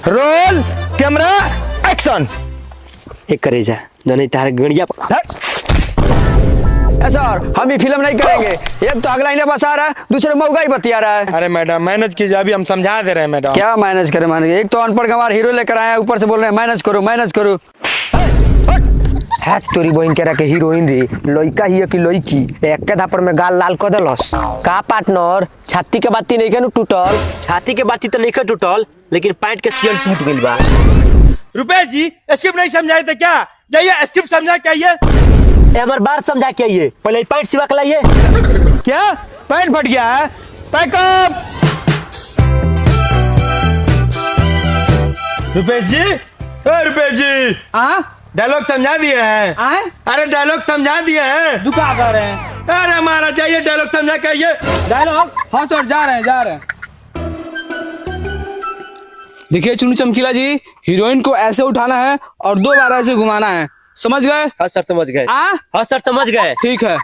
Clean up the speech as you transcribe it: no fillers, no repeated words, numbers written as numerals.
Roll camera action. एक करे जा नहीं तार गड़िया सर हम ये फिल्म नहीं करेंगे। एक तो अगला इन्हें बसा रहा है, दूसरे मौका ही बतिया रहा है। अरे मैडम मैनेज कीजिए, अभी हम समझा दे रहे हैं मैडम। क्या मैनेज करे मैनेज? एक तो अनपढ़ हमारा हीरो लेकर आया, ऊपर से बोल रहे हैं मैनेज करो मैनेज करो। है तोरी बहन के रखे हीरोइन रे लइका ही कि लइकी एक धापर में गाल लाल कर देलस का पार्टनर। छाती के बाती नहीं के टूटल, छाती के बाती तो नहीं के टूटल लेकिन पैंट के सियल टूट गइल बा। रुपए जी स्क्रिप्ट नहीं समझाए थे क्या? जाइए स्क्रिप्ट समझा के आइए। हमार बार समझा के आइए, पहले पैंट सिवा के लाइए। क्या पैंट फट गया है? पैकअप। रुपेश जी, रुपेश जी डायलॉग समझा दिए हैं। अरे डायलॉग समझा दिए हैं। दुखा कर रहे हैं। अरे हमारा जाइए डायलॉग समझा के आइए। डायलॉग हाँ सर जा रहे हैं। देखिए चुन्नू चमकीला जी, हीरोइन को ऐसे उठाना है और 2 बार ऐसे घुमाना है, समझ गए? हाँ सर समझ गए। हाँ सर समझ गए। ठीक है।